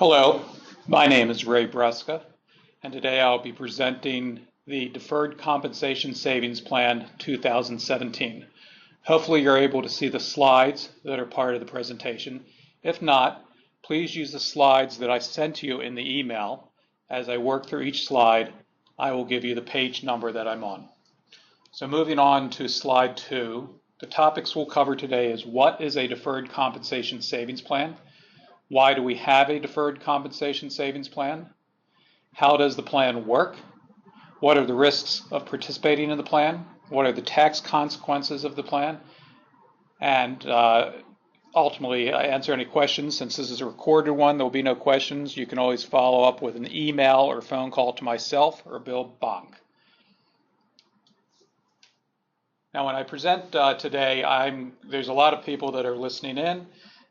Hello, my name is Ray Breska, and today I'll be presenting the Deferred Compensation Savings Plan 2017. Hopefully you're able to see the slides that are part of the presentation. If not, please use the slides that I sent you in the email. As I work through each slide, I will give you the page number that I'm on. So moving on to slide 2, the topics we'll cover today is what is a Deferred Compensation Savings Plan? Why do we have a deferred compensation savings plan? How does the plan work? What are the risks of participating in the plan? What are the tax consequences of the plan? And ultimately, I answer any questions. Since this is a recorded one, there will be no questions. You can always follow up with an email or phone call to myself or Bill Bonk. Now, when I present today, there's a lot of people that are listening in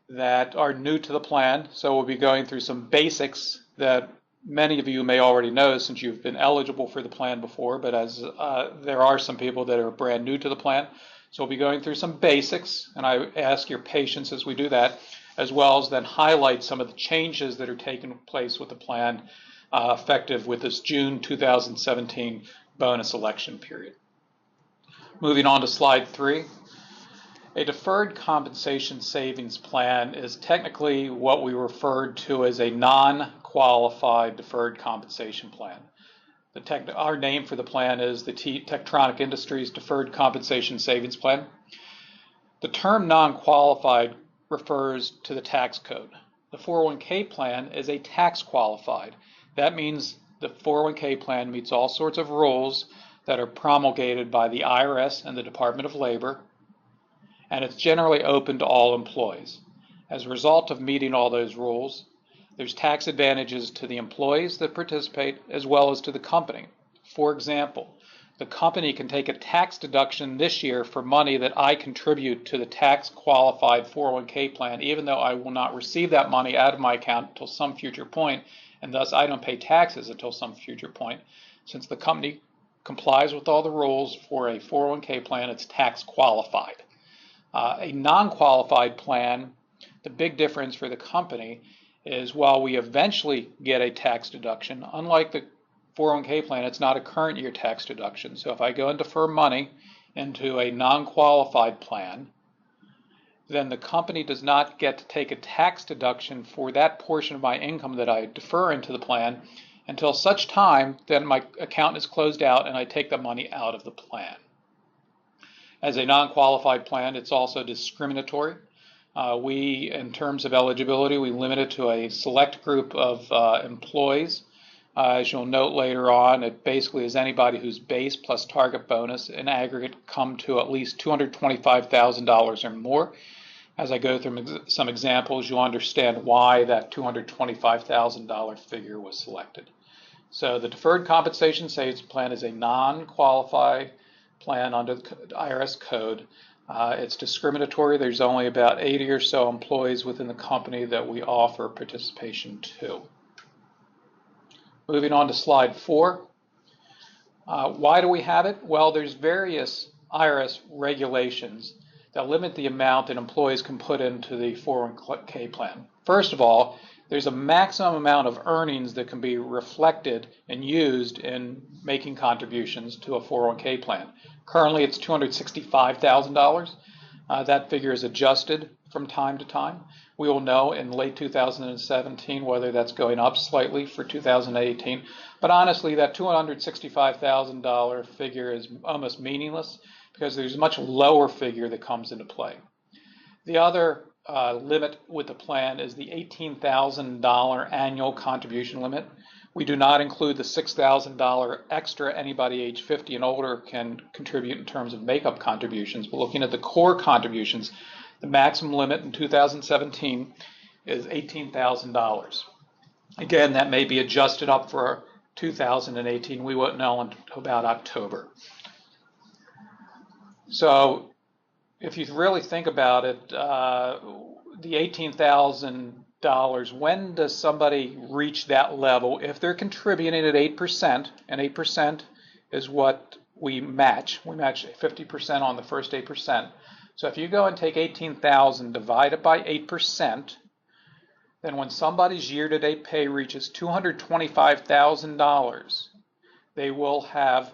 that are new to the plan, so we'll be going through some basics that many of you may already know since you've been eligible for the plan before, but as there are some people that are brand new to the plan, so we'll be going through some basics, and I ask your patience as we do that, as well as then highlight some of the changes that are taking place with the plan effective with this June 2017 bonus election period. Moving on to slide 3. A deferred compensation savings plan is technically what we refer to as a non-qualified deferred compensation plan. Our name for the plan is the Tektronix Industries Deferred Compensation Savings Plan. The term non-qualified refers to the tax code. The 401k plan is a tax qualified. That means the 401k plan meets all sorts of rules that are promulgated by the IRS and the Department of Labor, and it's generally open to all employees. As a result of meeting all those rules, there's tax advantages to the employees that participate as well as to the company. For example, the company can take a tax deduction this year for money that I contribute to the tax qualified 401k plan, even though I will not receive that money out of my account until some future point, and thus I don't pay taxes until some future point. Since the company complies with all the rules for a 401k plan, it's tax qualified. A non-qualified plan, the big difference for the company is while we eventually get a tax deduction, unlike the 401k plan, it's not a current year tax deduction. So if I go and defer money into a non-qualified plan, then the company does not get to take a tax deduction for that portion of my income that I defer into the plan until such time that my account is closed out and I take the money out of the plan. As a non-qualified plan, it's also discriminatory. In terms of eligibility, we limit it to a select group of employees. As you'll note later on, it basically is anybody whose base plus target bonus in aggregate come to at least $225,000 or more. As I go through some examples, you'll understand why that $225,000 figure was selected. So the Deferred Compensation Savings Plan is a non-qualified plan under the IRS code. It's discriminatory. There's only about 80 or so employees within the company that we offer participation to. Moving on to slide 4. Why do we have it? Well, there's various IRS regulations that limit the amount that employees can put into the 401k plan. First of all, there's a maximum amount of earnings that can be reflected and used in making contributions to a 401k plan. Currently, it's $265,000. That figure is adjusted from time to time. We will know in late 2017 whether that's going up slightly for 2018. But honestly, that $265,000 figure is almost meaningless because there's a much lower figure that comes into play. The other limit with the plan is the $18,000 annual contribution limit. We do not include the $6,000 extra anybody age 50 and older can contribute in terms of makeup contributions. But looking at the core contributions, the maximum limit in 2017 is $18,000. Again, that may be adjusted up for 2018. We won't know until about October. So if you really think about it, the $18,000, when does somebody reach that level? If they're contributing at 8%, and 8% is what we match 50% on the first 8%. So if you go and take 18,000 divided by 8%, then when somebody's year-to-date pay reaches $225,000, they will have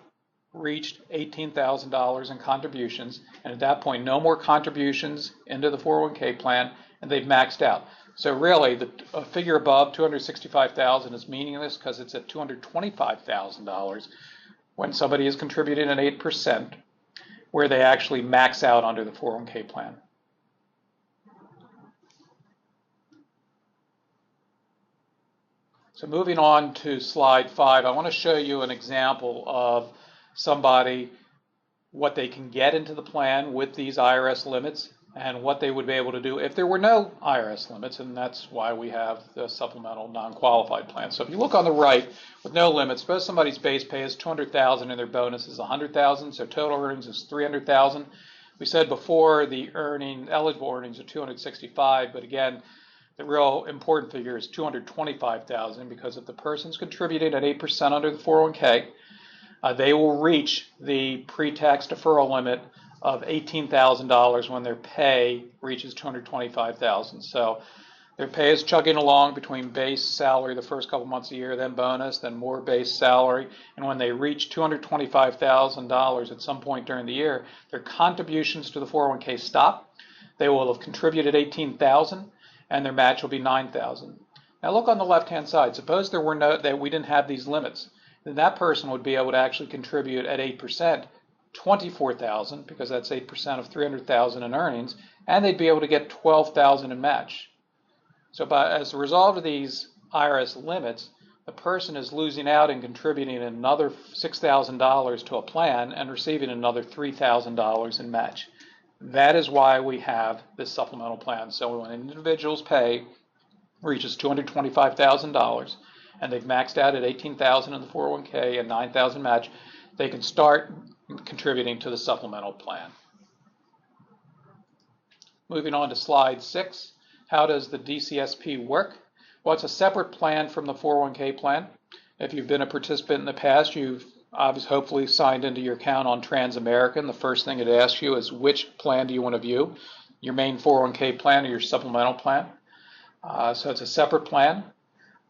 reached $18,000 in contributions, and at that point no more contributions into the 401k plan, and they've maxed out. So really the figure above $265,000 is meaningless because it's at $225,000 when somebody is contributing at 8%, where they actually max out under the 401k plan. So moving on to slide 5, I want to show you an example of somebody, what they can get into the plan with these IRS limits and what they would be able to do if there were no IRS limits, and that's why we have the supplemental non-qualified plan. So if you look on the right with no limits, suppose somebody's base pay is $200,000 and their bonus is $100,000, so total earnings is $300,000. We said before the eligible earnings are $265,000, but again, the real important figure is $225,000 because if the person's contributing at 8% under the 401k, they will reach the pre-tax deferral limit of $18,000 when their pay reaches $225,000. So their pay is chugging along between base salary the first couple months of the year, then bonus, then more base salary, and when they reach $225,000 at some point during the year, their contributions to the 401k stop. They will have contributed $18,000, and their match will be $9,000. Now look on the left-hand side. Suppose there were that we didn't have these limits. Then that person would be able to actually contribute at 8%, $24,000, because that's 8% of $300,000 in earnings, and they'd be able to get $12,000 in match. So as a result of these IRS limits, the person is losing out and contributing another $6,000 to a plan and receiving another $3,000 in match. That is why we have this supplemental plan. So when an individual's pay reaches $225,000 and they've maxed out at $18,000 in the 401k and $9,000 match, they can start contributing to the supplemental plan. Moving on to slide 6, how does the DCSP work? Well, it's a separate plan from the 401k plan. If you've been a participant in the past, you've hopefully signed into your account on Transamerican. The first thing it asks you is which plan do you want to view, your main 401k plan or your supplemental plan. So it's a separate plan.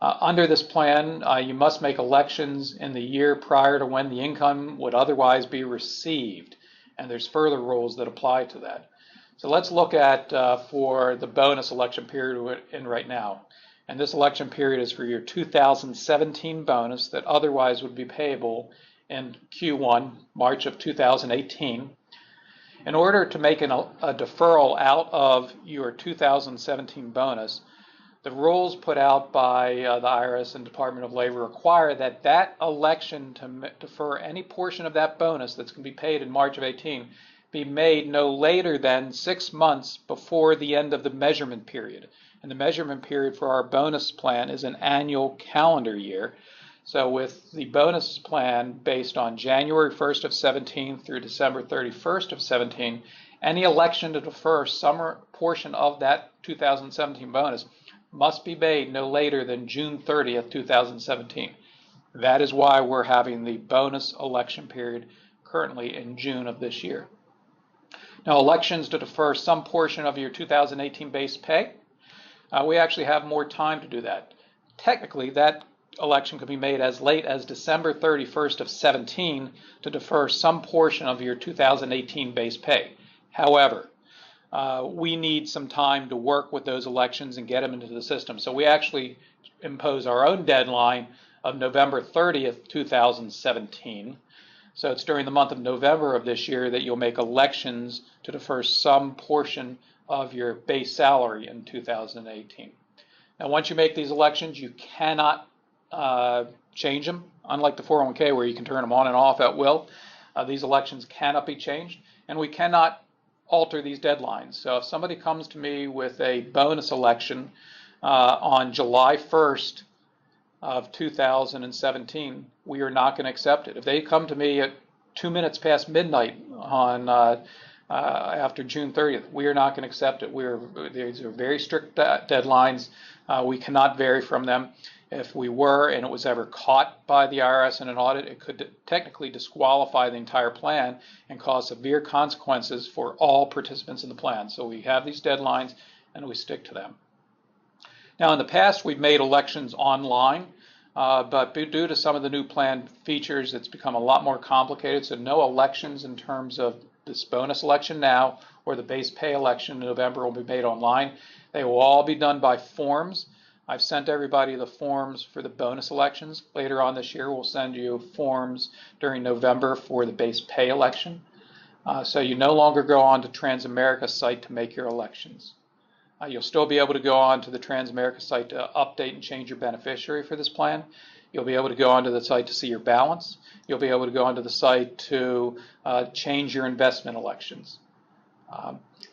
Under this plan, you must make elections in the year prior to when the income would otherwise be received, and there's further rules that apply to that. So let's look at for the bonus election period we're in right now. And this election period is for your 2017 bonus that otherwise would be payable in Q1, March of 2018. In order to make a deferral out of your 2017 bonus, the rules put out by the IRS and Department of Labor require that that election to defer any portion of that bonus that's going to be paid in March of 18 be made no later than 6 months before the end of the measurement period. And the measurement period for our bonus plan is an annual calendar year. So with the bonus plan based on January 1st of 17 through December 31st of 17, any election to defer some portion of that 2017 bonus must be made no later than June 30th, 2017. That is why we're having the bonus election period currently in June of this year. Now, elections to defer some portion of your 2018 base pay, we actually have more time to do that. Technically, that election could be made as late as December 31st of 17 to defer some portion of your 2018 base pay. However, we need some time to work with those elections and get them into the system. So we actually impose our own deadline of November 30th, 2017. So it's during the month of November of this year that you'll make elections to defer some portion of your base salary in 2018. Now, once you make these elections, you cannot change them. Unlike the 401k where you can turn them on and off at will, these elections cannot be changed, and we cannot alter these deadlines. So if somebody comes to me with a bonus election on July 1st of 2017, we are not going to accept it. If they come to me at 2 minutes past midnight on after June 30th, we are not going to accept it. These are very strict deadlines. We cannot vary from them. If we were and it was ever caught by the IRS in an audit, it could technically disqualify the entire plan and cause severe consequences for all participants in the plan. So we have these deadlines and we stick to them. Now, in the past, we've made elections online, but due to some of the new plan features, it's become a lot more complicated. So no elections in terms of this bonus election now or the base pay election in November will be made online. They will all be done by forms. I've sent everybody the forms for the bonus elections. Later on this year, we'll send you forms during November for the base pay election. So you no longer go on to Transamerica site to make your elections. You'll still be able to go on to the Transamerica site to update and change your beneficiary for this plan. You'll be able to go onto the site to see your balance. You'll be able to go onto the site to change your investment elections.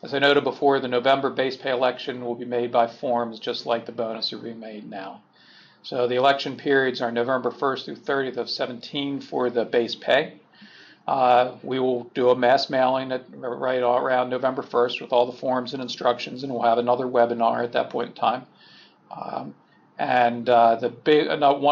As I noted before, the November base pay election will be made by forms just like the bonus are being made now. So the election periods are November 1st through 30th of 17 for the base pay. We will do a mass mailing right around November 1st with all the forms and instructions, and we'll have another webinar at that point in time. One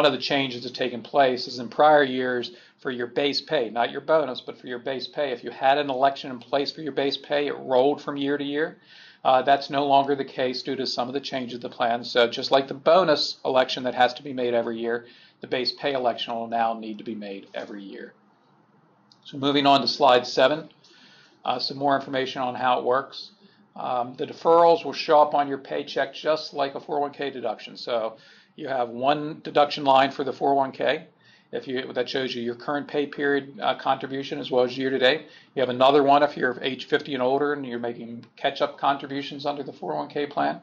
of the changes that's taken place is in prior years for your base pay, not your bonus, but for your base pay, if you had an election in place for your base pay, it rolled from year to year. That's no longer the case due to some of the changes to the plan. So just like the bonus election that has to be made every year, the base pay election will now need to be made every year. So moving on to slide 7, some more information on how it works. The deferrals will show up on your paycheck just like a 401k deduction. So you have one deduction line for the 401k that shows you your current pay period contribution as well as year to date. You have another one if you're age 50 and older and you're making catch-up contributions under the 401k plan.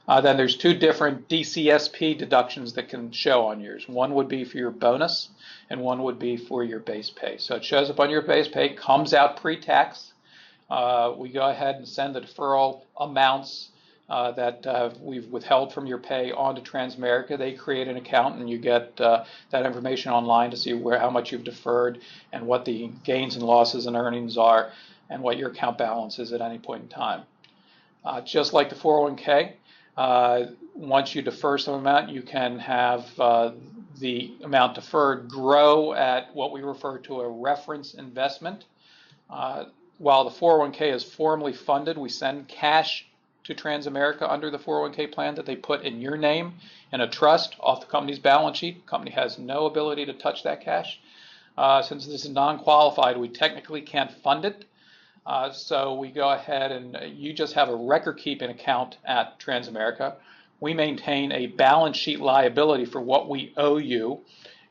Then there's two different DCSP deductions that can show on yours. One would be for your bonus and one would be for your base pay. So it shows up on your base pay, comes out pre-tax. We go ahead and send the deferral amounts that we've withheld from your pay onto Transamerica. They create an account and you get that information online to see how much you've deferred and what the gains and losses and earnings are and what your account balance is at any point in time. Just like the 401k, once you defer some amount, you can have the amount deferred grow at what we refer to a reference investment. While the 401k is formally funded, we send cash to Transamerica under the 401k plan that they put in your name in a trust off the company's balance sheet. The company has no ability to touch that cash. Since this is non-qualified, we technically can't fund it. So we go ahead and you just have a record-keeping account at Transamerica. We maintain a balance sheet liability for what we owe you,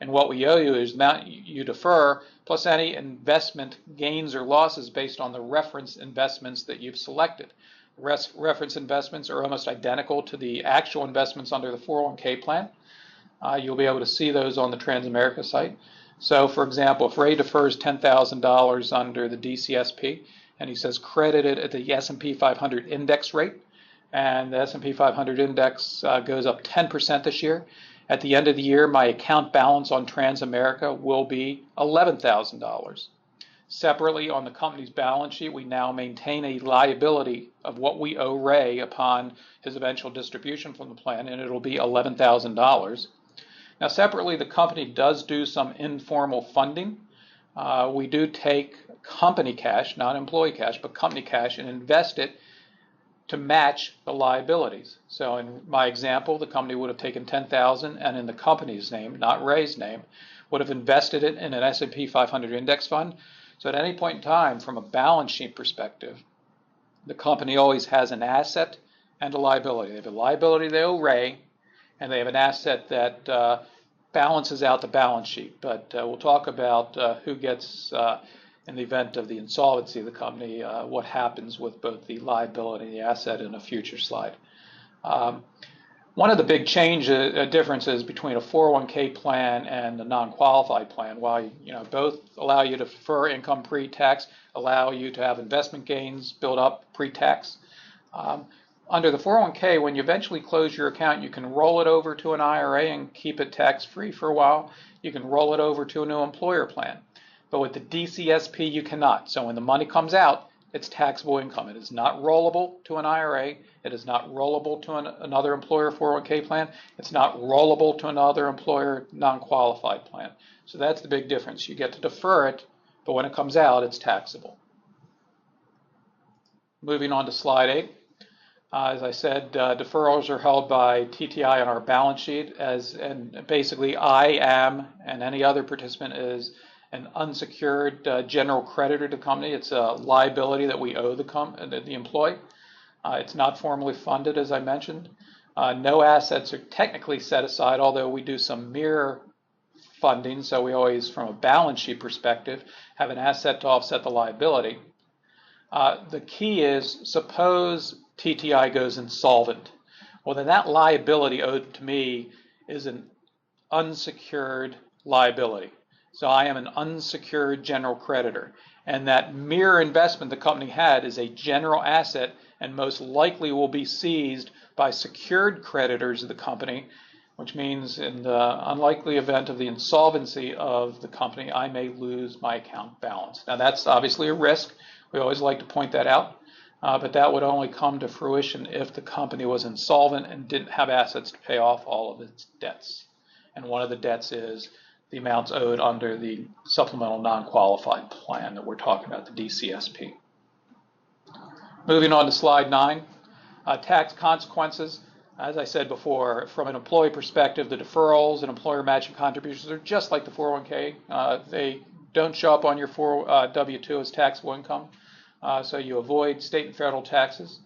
and what we owe you is amount you defer plus any investment gains or losses based on the reference investments that you've selected. Reference investments are almost identical to the actual investments under the 401k plan. You'll be able to see those on the Transamerica site. So for example, if Ray defers $10,000 under the DCSP, and he says credited at the S&P 500 index rate, and the S&P 500 index goes up 10% this year. At the end of the year, my account balance on Transamerica will be $11,000. Separately, on the company's balance sheet, we now maintain a liability of what we owe Ray upon his eventual distribution from the plan, and it'll be $11,000. Now, separately, the company does do some informal funding. We do take company cash, not employee cash, but company cash, and invest it to match the liabilities. So in my example, the company would have taken $10,000 and in the company's name, not Ray's name, would have invested it in an S&P 500 index fund. So at any point in time, from a balance sheet perspective, the company always has an asset and a liability. They have a liability they owe Ray, and they have an asset that balances out the balance sheet. But we'll talk about who gets, in the event of the insolvency of the company, what happens with both the liability and the asset in a future slide. One of the big differences between a 401k plan and a non-qualified plan, while both allow you to defer income pre-tax, allow you to have investment gains build up pre-tax. Under the 401k, when you eventually close your account, you can roll it over to an IRA and keep it tax-free for a while. You can roll it over to a new employer plan. But with the DCSP, you cannot. So when the money comes out, it's taxable income. It is not rollable to an IRA. It is not rollable to another employer 401k plan. It's not rollable to another employer non-qualified plan. So that's the big difference. You get to defer it, but when it comes out, it's taxable. Moving on to slide 8. As I said, deferrals are held by TTI on our balance sheet and basically I am, and any other participant is, an unsecured general creditor to the company. It's a liability that we owe the employee. It's not formally funded, as I mentioned. No assets are technically set aside, although we do some mirror funding, so we always, from a balance sheet perspective, have an asset to offset the liability. The key is, suppose TTI goes insolvent. Well, then that liability owed to me is an unsecured liability. So I am an unsecured general creditor. And that mirror investment the company had is a general asset and most likely will be seized by secured creditors of the company, which means in the unlikely event of the insolvency of the company, I may lose my account balance. Now that's obviously a risk. We always like to point that out, but that would only come to fruition if the company was insolvent and didn't have assets to pay off all of its debts. And one of the debts is the amounts owed under the supplemental non-qualified plan that we're talking about, the DCSP. Moving on to slide 9, tax consequences. As I said before, from an employee perspective, the deferrals and employer matching contributions are just like the 401k. They don't show up on your W-2 as taxable income, so you avoid state and federal taxes.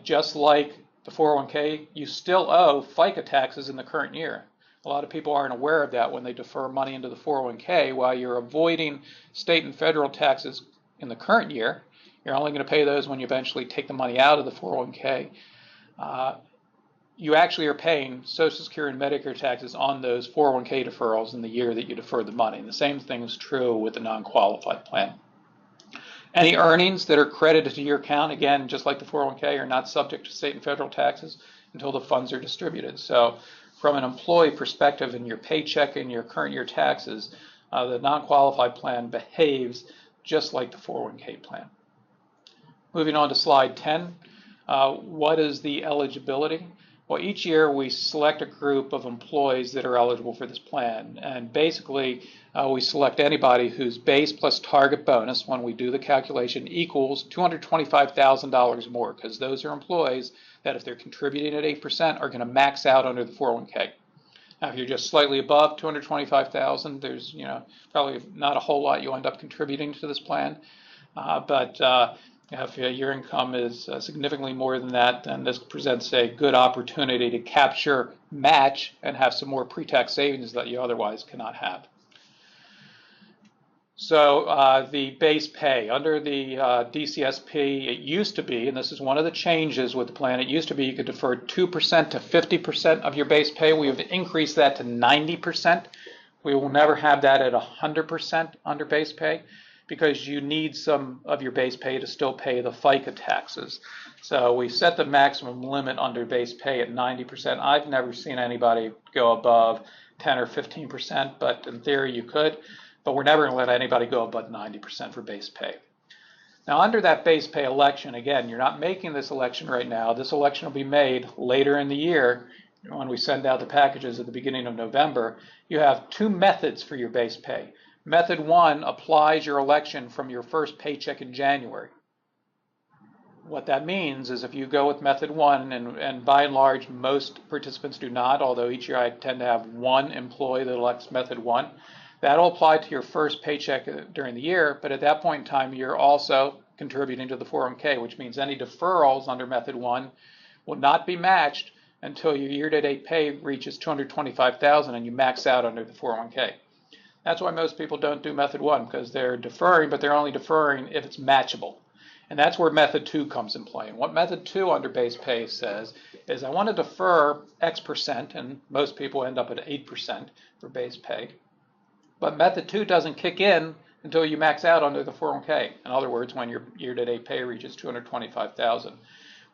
Just like the 401k, you still owe FICA taxes in the current year. A lot of people aren't aware of that when they defer money into the 401k. While you're avoiding state and federal taxes in the current year, you're only going to pay those when you eventually take the money out of the 401k. You actually are paying Social Security and Medicare taxes on those 401k deferrals in the year that you deferred the money. And the same thing is true with the non-qualified plan. Any earnings that are credited to your account, again, just like the 401k, are not subject to state and federal taxes until the funds are distributed. So from an employee perspective in your paycheck and your current year taxes, the non-qualified plan behaves just like the 401k plan. Moving on to slide 10, what is the eligibility? Well, each year we select a group of employees that are eligible for this plan, and basically we select anybody whose base plus target bonus, when we do the calculation, equals $225,000 more, because those are employees that, if they're contributing at 8%, are going to max out under the 401k. Now, if you're just slightly above $225,000, there's probably not a whole lot you end up contributing to this plan, but if your income is significantly more than that, then this presents a good opportunity to capture match and have some more pre-tax savings that you otherwise cannot have. So the base pay under the DCSP, it used to be, and this is one of the changes with the plan, it used to be you could defer 2% to 50% of your base pay. We have increased that to 90%. We will never have that at 100% under base pay, because you need some of your base pay to still pay the FICA taxes. So we set the maximum limit under base pay at 90%. I've never seen anybody go above 10 or 15%, but in theory you could. But we're never going to let anybody go above 90% for base pay. Now, under that base pay election, again, you're not making this election right now. This election will be made later in the year when we send out the packages at the beginning of November. You have two methods for your base pay. Method 1 applies your election from your first paycheck in January. What that means is if you go with Method 1, and by and large most participants do not, although each year I tend to have one employee that elects Method 1, that'll apply to your first paycheck during the year, but at that point in time you're also contributing to the 401k, which means any deferrals under Method 1 will not be matched until your year-to-date pay reaches $225,000 and you max out under the 401k. That's why most people don't do Method 1, because they're deferring, but they're only deferring if it's matchable. And that's where Method 2 comes in play. And what Method 2 under base pay says is I want to defer X percent, and most people end up at 8% for base pay. But Method 2 doesn't kick in until you max out under the 401k. In other words, when your year-to-date pay reaches $225,000.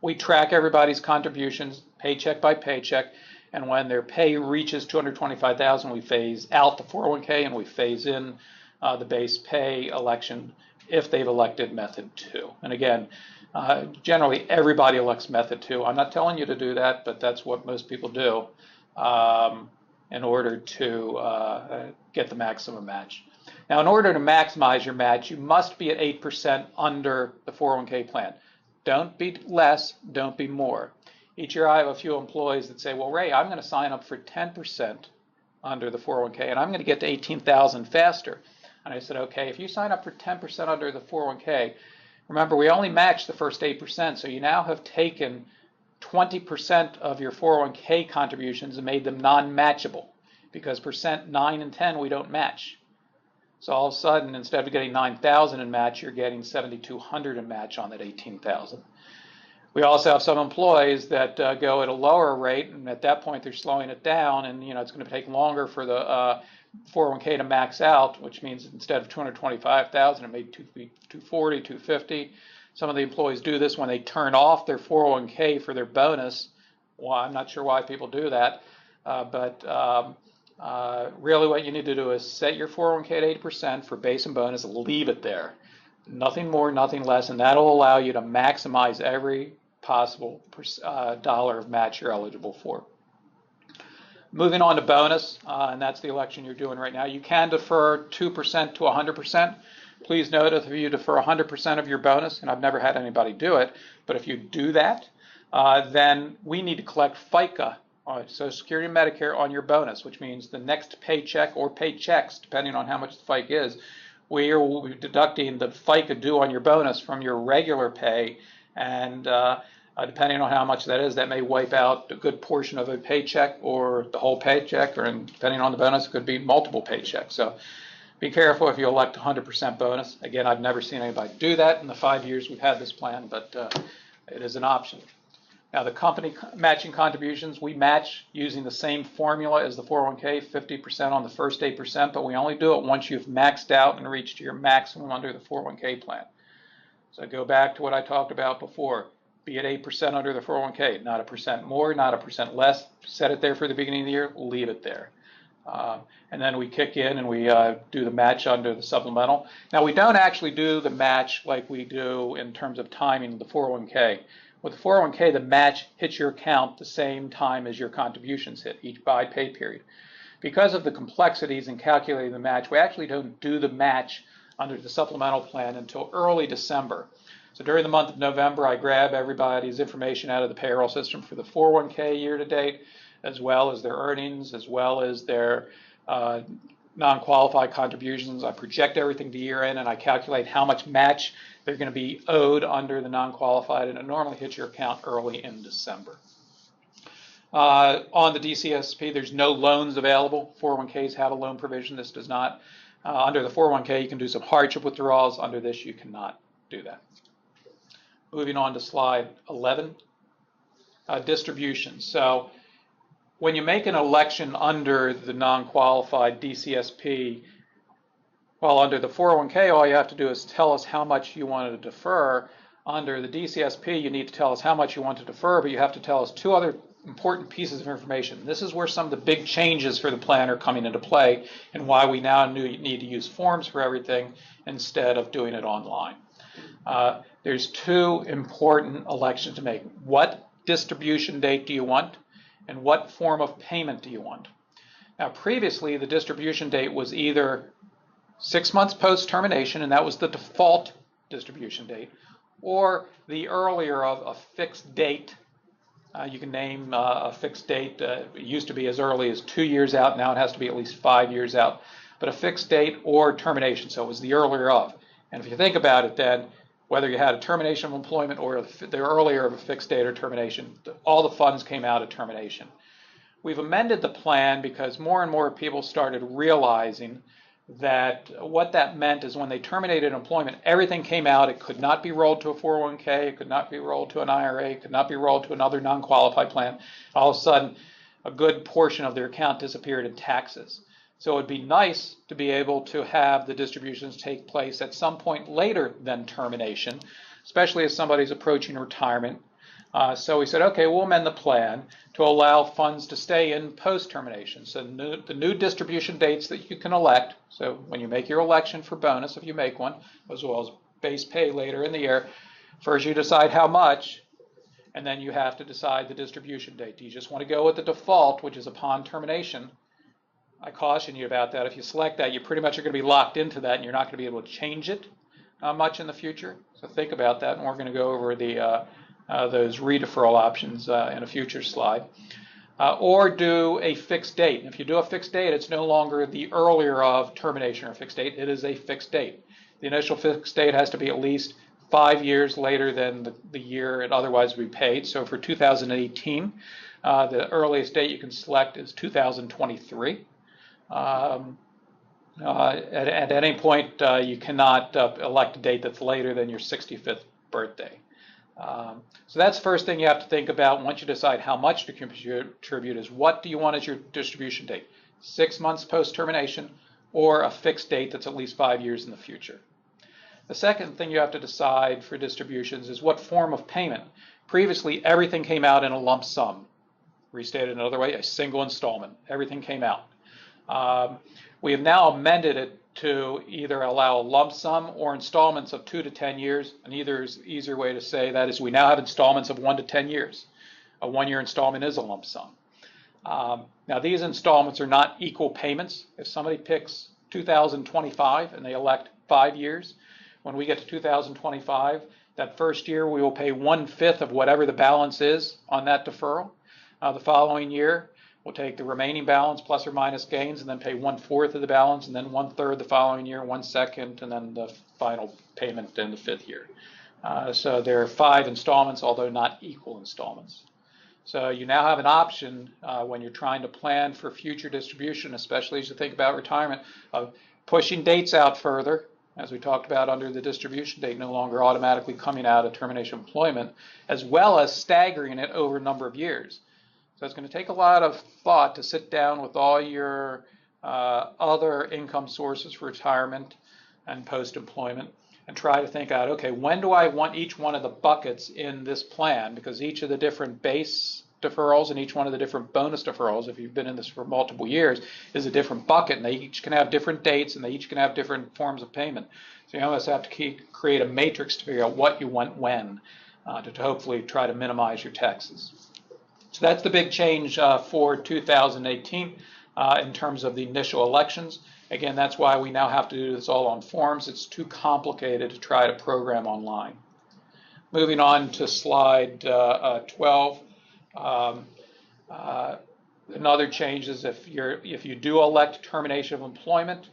We track everybody's contributions paycheck by paycheck, and when their pay reaches $225,000, we phase out the 401k and we phase in the base pay election if they've elected Method 2. And again, generally everybody elects Method 2. I'm not telling you to do that, but that's what most people do in order to get the maximum match. Now, in order to maximize your match, you must be at 8% under the 401k plan. Don't be less, don't be more. Each year I have a few employees that say, well, Ray, I'm going to sign up for 10% under the 401k and I'm going to get to 18,000 faster. And I said, okay, if you sign up for 10% under the 401k, remember we only match the first 8%, so you now have taken 20% of your 401k contributions and made them non-matchable, because percent 9 and 10 we don't match. So all of a sudden, instead of getting 9,000 in match, you're getting 7,200 in match on that 18,000. We also have some employees that go at a lower rate, and at that point they're slowing it down, and it's going to take longer for the 401k to max out, which means instead of 225,000, it may be 240, 250. Some of the employees do this when they turn off their 401k for their bonus. Well, I'm not sure why people do that, but really what you need to do is set your 401k at 80% for base and bonus, leave it there. Nothing more, nothing less, and that'll allow you to maximize every possible dollar of match you're eligible for. Moving on to bonus, and that's the election you're doing right now. You can defer 2% to 100%. Please note if you defer 100% of your bonus, and I've never had anybody do it, but if you do that, then we need to collect FICA, Social Security and Medicare, on your bonus, which means the next paycheck or paychecks, depending on how much the FICA is, we will be deducting the FICA due on your bonus from your regular pay, and depending on how much that is, that may wipe out a good portion of a paycheck or the whole paycheck, or depending on the bonus, it could be multiple paychecks. So be careful if you elect 100% bonus. Again, I've never seen anybody do that in the 5 years we've had this plan, but it is an option. Now, the company matching contributions, we match using the same formula as the 401k, 50% on the first 8%, but we only do it once you've maxed out and reached your maximum under the 401k plan. So go back to what I talked about before. Be at 8% under the 401k, not a percent more, not a percent less. Set it there for the beginning of the year, leave it there. And then we kick in and we do the match under the supplemental. Now, we don't actually do the match like we do in terms of timing the 401k. With the 401k, the match hits your account the same time as your contributions hit, each by pay period. Because of the complexities in calculating the match, we actually don't do the match under the supplemental plan until early December. So during the month of November, I grab everybody's information out of the payroll system for the 401k year to date, as well as their earnings, as well as their non-qualified contributions. I project everything to year end, and I calculate how much match they're going to be owed under the non-qualified, and it normally hits your account early in December. On the DCSP, there's no loans available. 401ks have a loan provision. This does not. Under the 401k, you can do some hardship withdrawals. Under this, you cannot do that. Moving on to slide 11, distributions. So when you make an election under the non-qualified DCSP, well, under the 401k, all you have to do is tell us how much you want to defer. Under the DCSP, you need to tell us how much you want to defer, but you have to tell us two other important pieces of information. This is where some of the big changes for the plan are coming into play, and why we now need to use forms for everything instead of doing it online. There's two important elections to make. What distribution date do you want, and what form of payment do you want? Now, previously, the distribution date was either 6 months post-termination, and that was the default distribution date, or the earlier of a fixed date. You can name a fixed date. It used to be as early as 2 years out. Now it has to be at least 5 years out. But a fixed date or termination, so it was the earlier of. And if you think about it then, whether you had a termination of employment or the earlier of a fixed date or termination, all the funds came out at termination. We've amended the plan because more and more people started realizing that what that meant is when they terminated employment, everything came out. It could not be rolled to a 401k, it could not be rolled to an IRA, it could not be rolled to another non-qualified plan. All of a sudden, a good portion of their account disappeared in taxes. So it would be nice to be able to have the distributions take place at some point later than termination, especially if somebody's approaching retirement. So we said, okay, we'll amend the plan to allow funds to stay in post-termination. So the new distribution dates that you can elect, so when you make your election for bonus, if you make one, as well as base pay later in the year, first you decide how much, and then you have to decide the distribution date. Do you just want to go with the default, which is upon termination? I caution you about that. If you select that, you pretty much are going to be locked into that, and you're not going to be able to change it. much in the future. So think about that, and we're going to go over those redeferral options in a future slide. Or do a fixed date. And if you do a fixed date, it's no longer the earlier of termination or fixed date. It is a fixed date. The initial fixed date has to be at least 5 years later than the year it otherwise would be paid. So for 2018, the earliest date you can select is 2023. At any point, you cannot elect a date that's later than your 65th birthday. So that's the first thing you have to think about once you decide how much to contribute is what do you want as your distribution date? 6 months post-termination or a fixed date that's at least 5 years in the future. The second thing you have to decide for distributions is what form of payment. Previously, everything came out in a lump sum. Restated another way, a single installment. Everything came out. We have now amended it to either allow a lump sum or installments of 2 to 10 years. And either is the easier way to say that is we now have installments of 1 to 10 years. A 1-year installment is a lump sum. Now these installments are not equal payments. If somebody picks 2025 and they elect 5 years, when we get to 2025, that first year we will pay 1/5 of whatever the balance is on that deferral. The following year, we'll take the remaining balance plus or minus gains and then pay 1/4 of the balance, and then 1/3 the following year, 1/2, and then the final payment in the 5th year. So there are 5 installments, although not equal installments. So you now have an option when you're trying to plan for future distribution, especially as you think about retirement, of pushing dates out further, as we talked about under the distribution date, no longer automatically coming out of termination of employment, as well as staggering it over a number of years. So it's going to take a lot of thought to sit down with all your other income sources for retirement and post-employment and try to think out, okay, when do I want each one of the buckets in this plan? Because each of the different base deferrals and each one of the different bonus deferrals, if you've been in this for multiple years, is a different bucket, and they each can have different dates and they each can have different forms of payment. So you almost have to create a matrix to figure out what you want when to hopefully try to minimize your taxes. So that's the big change for 2018 in terms of the initial elections. Again, that's why we now have to do this all on forms. It's too complicated to try to program online. Moving on to slide 12. Another change is if you do elect termination of employment,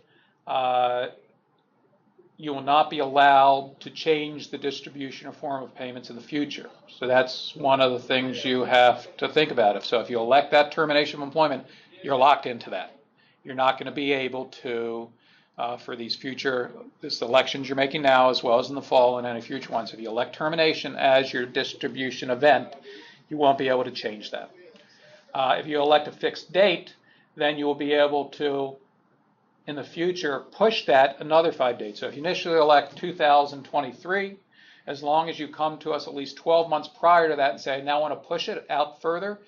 you will not be allowed to change the distribution or form of payments in the future. So that's one of the things you have to think about. So if you elect that termination of employment, you're locked into that. You're not going to be able to, for these elections you're making now, as well as in the fall and any future ones, if you elect termination as your distribution event, you won't be able to change that. If you elect a fixed date, then you will be able to, in the future, push that another 5 dates. So if you initially elect 2023, as long as you come to us at least 12 months prior to that and say, I now want to push it out further,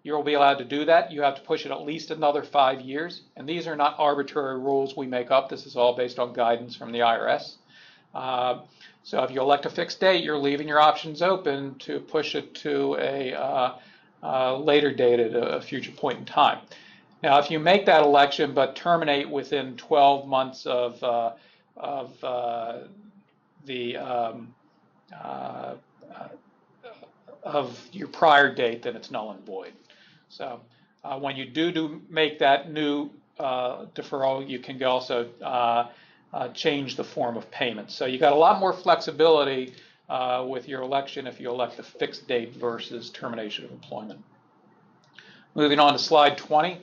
you will be allowed to do that. You have to push it at least another 5 years. And these are not arbitrary rules we make up. This is all based on guidance from the IRS. So if you elect a fixed date, you're leaving your options open to push it to a later date at a future point in time. Now, if you make that election but terminate within 12 months of your prior date, then it's null and void. So when you do make that new deferral, you can also change the form of payment. So you got a lot more flexibility with your election if you elect a fixed date versus termination of employment. Moving on to slide 20.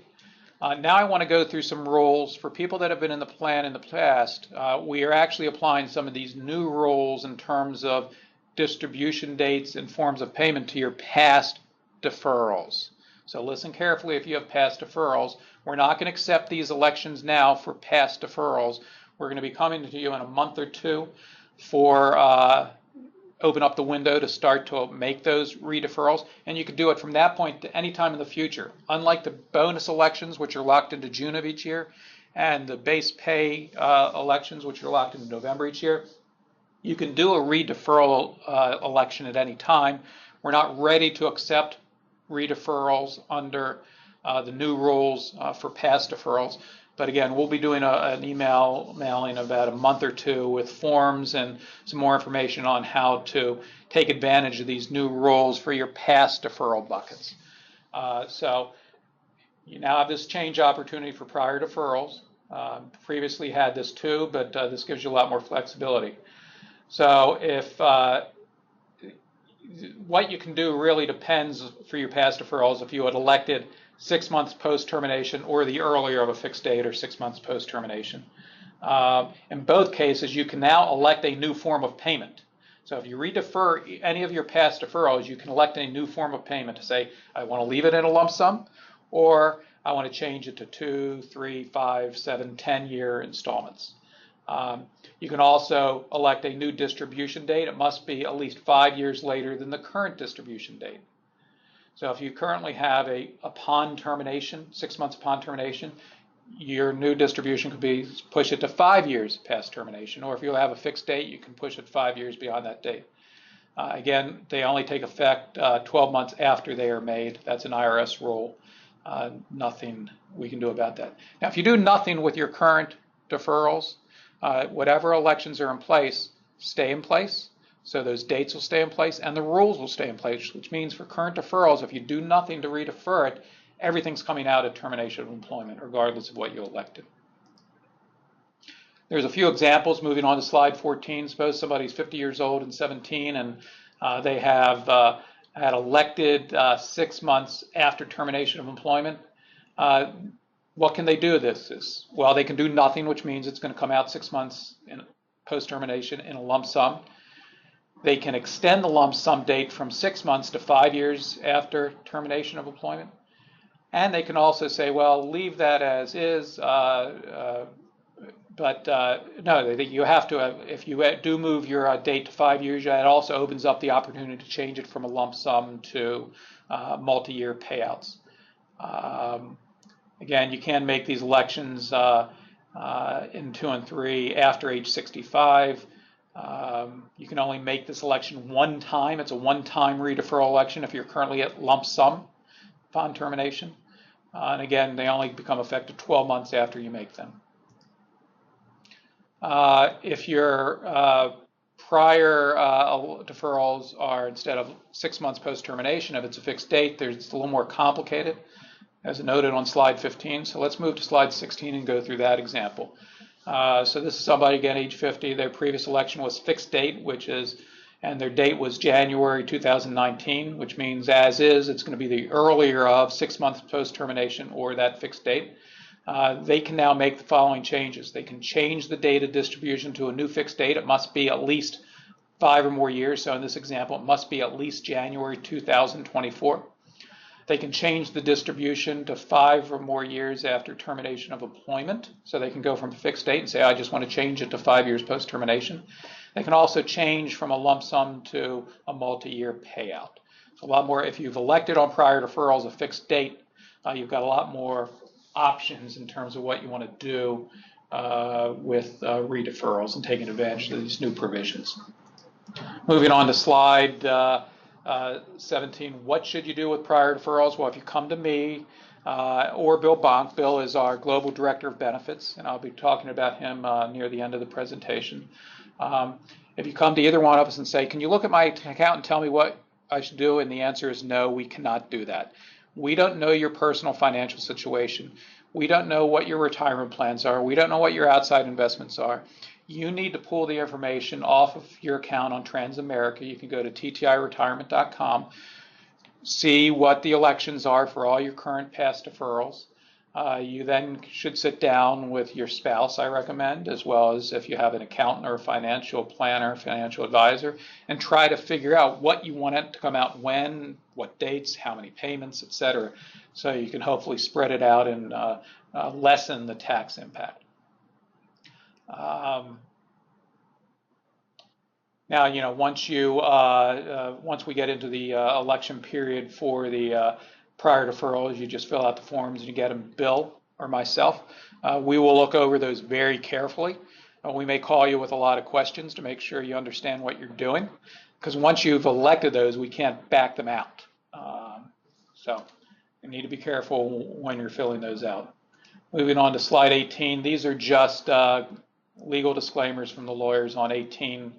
Now I want to go through some rules for people that have been in the plan in the past. We are actually applying some of these new rules in terms of distribution dates and forms of payment to your past deferrals. So listen carefully if you have past deferrals. We're not going to accept these elections now for past deferrals. We're going to be coming to you in a month or two for open up the window to start to make those redeferrals, and you can do it from that point to any time in the future. Unlike the bonus elections, which are locked into June of each year, and the base pay elections, which are locked into November each year, you can do a redeferral election at any time. We're not ready to accept redeferrals under the new rules for past deferrals, But again, we'll be doing an email mailing about a month or two with forms and some more information on how to take advantage of these new rules for your past deferral buckets. So you now have this change opportunity for prior deferrals. Previously had this too, but this gives you a lot more flexibility. So if what you can do really depends for your past deferrals if you had elected 6 months post-termination or the earlier of a fixed date or 6 months post-termination. In both cases, you can now elect a new form of payment. So if you redefer any of your past deferrals, you can elect a new form of payment to say, I want to leave it in a lump sum, or I want to change it to 2, 3, 5, 7, 10-year installments. You can also elect a new distribution date. It must be at least 5 years later than the current distribution date. So if you currently have upon termination, 6 months upon termination, your new distribution could be push it to 5 years past termination. Or if you have a fixed date, you can push it 5 years beyond that date. Again, they only take effect 12 months after they are made. That's an IRS rule. Nothing we can do about that. Now, if you do nothing with your current deferrals, whatever elections are in place, stay in place. So those dates will stay in place and the rules will stay in place, which means for current deferrals, if you do nothing to redefer it, everything's coming out at termination of employment, regardless of what you elected. There's a few examples. Moving on to slide 14. Suppose somebody's 50 years old and 17 and they have had elected 6 months after termination of employment. What can they do with this? Well, they can do nothing, which means it's going to come out 6 months in post-termination in a lump sum. They can extend the lump sum date from 6 months to 5 years after termination of employment. And they can also say, well, leave that as is, no, you have to, if you do move your date to 5 years, it also opens up the opportunity to change it from a lump sum to multi-year payouts. Again, you can make these elections in 2 and 3 after age 65. You can only make this election one time. It's a one-time redeferral election if you're currently at lump sum upon termination. And again, they only become effective 12 months after you make them. If your prior deferrals are instead of 6 months post-termination, if it's a fixed date, it's a little more complicated, as noted on slide 15. So let's move to slide 16 and go through that example. So this is somebody, again, age 50. Their previous election was fixed date, and their date was January 2019, which means as is, it's going to be the earlier of 6 months post-termination or that fixed date. They can now make the following changes. They can change the date of distribution to a new fixed date. It must be at least 5 or more years. So in this example, it must be at least January 2024. They can change the distribution to 5 or more years after termination of employment. So they can go from a fixed date and say, I just want to change it to 5 years post-termination. They can also change from a lump sum to a multi-year payout. So a lot more, if you've elected on prior deferrals a fixed date, you've got a lot more options in terms of what you want to do with redeferrals and taking advantage of these new provisions. Moving on to slide 17, what should you do with prior deferrals? Well, if you come to me or Bill Bonk, Bill is our Global Director of Benefits, and I'll be talking about him near the end of the presentation. If you come to either one of us and say, can you look at my account and tell me what I should do? And the answer is no, we cannot do that. We don't know your personal financial situation. We don't know what your retirement plans are. We don't know what your outside investments are. You need to pull the information off of your account on Transamerica. You can go to ttiretirement.com, see what the elections are for all your current past deferrals. You then should sit down with your spouse, I recommend, as well as if you have an accountant or a financial planner, financial advisor, and try to figure out what you want it to come out when, what dates, how many payments, etc. So you can hopefully spread it out and lessen the tax impact. Now, you know, once we get into the election period for the prior deferrals, you just fill out the forms and you get them, Bill or myself. We will look over those very carefully. We may call you with a lot of questions to make sure you understand what you're doing, because once you've elected those, we can't back them out. So you need to be careful when you're filling those out. Moving on to slide 18, these are just legal disclaimers from the lawyers on 18.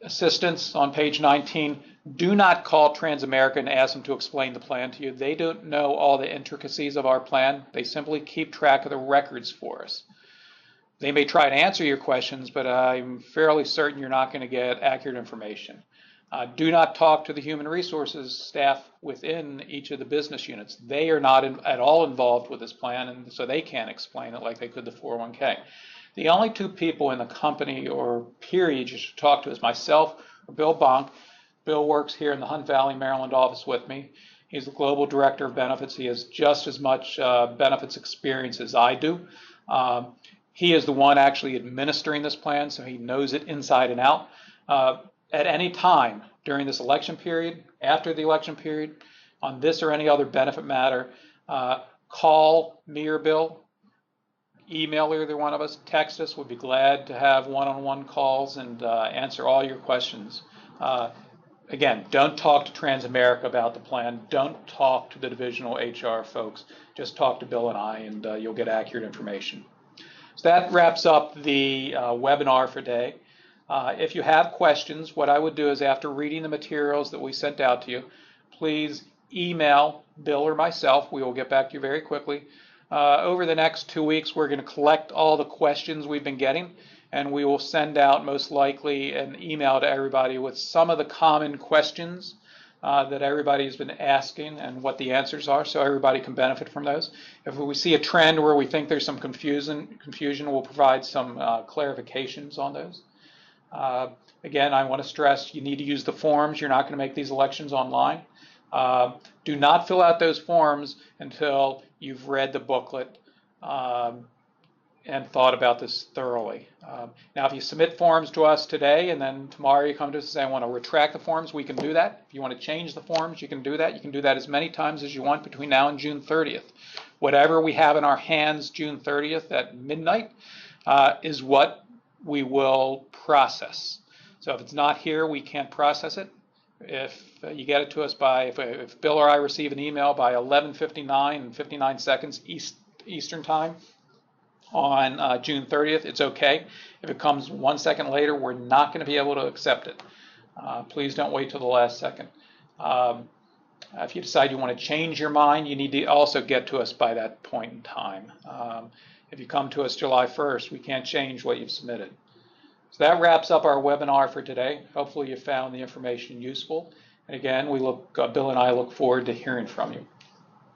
Assistance on page 19, do not call Transamerica and ask them to explain the plan to you. They don't know all the intricacies of our plan. They simply keep track of the records for us. They may try to answer your questions, but I'm fairly certain you're not going to get accurate information. Do not talk to the human resources staff within each of the business units. They are not at all involved with this plan, and so they can't explain it like they could the 401k. The only two people in the company or period you should talk to is myself or Bill Bonk. Bill works here in the Hunt Valley, Maryland office with me. He's the global director of benefits. He has just as much benefits experience as I do. He is the one actually administering this plan, so he knows it inside and out. At any time during this election period, after the election period, on this or any other benefit matter, call me or Bill, email either one of us, text us. We'd be glad to have one-on-one calls and answer all your questions. Again, don't talk to Transamerica about the plan. Don't talk to the divisional HR folks. Just talk to Bill and I, and you'll get accurate information. So that wraps up the webinar for today. If you have questions, what I would do is after reading the materials that we sent out to you, please email Bill or myself. We will get back to you very quickly. Over the next 2 weeks, we're going to collect all the questions we've been getting, and we will send out most likely an email to everybody with some of the common questions that everybody's been asking and what the answers are, so everybody can benefit from those. If we see a trend where we think there's some confusion, we'll provide some clarifications on those. Again, I want to stress you need to use the forms. You're not going to make these elections online. Do not fill out those forms until you've read the booklet and thought about this thoroughly. Now, if you submit forms to us today and then tomorrow you come to us and say, I want to retract the forms, we can do that. If you want to change the forms, you can do that. You can do that as many times as you want between now and June 30th. Whatever we have in our hands June 30th at midnight is what we will process. So if it's not here, we can't process it. If you get it to us by, if Bill or I receive an email by 11:59 and 59 seconds Eastern time on June 30th, it's okay. If it comes 1 second later, we're not going to be able to accept it. Please don't wait till the last second. If you decide you want to change your mind, you need to also get to us by that point in time. If you come to us July 1st, we can't change what you've submitted. So that wraps up our webinar for today. Hopefully you found the information useful. And again, Bill and I look forward to hearing from you.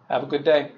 Have a good day.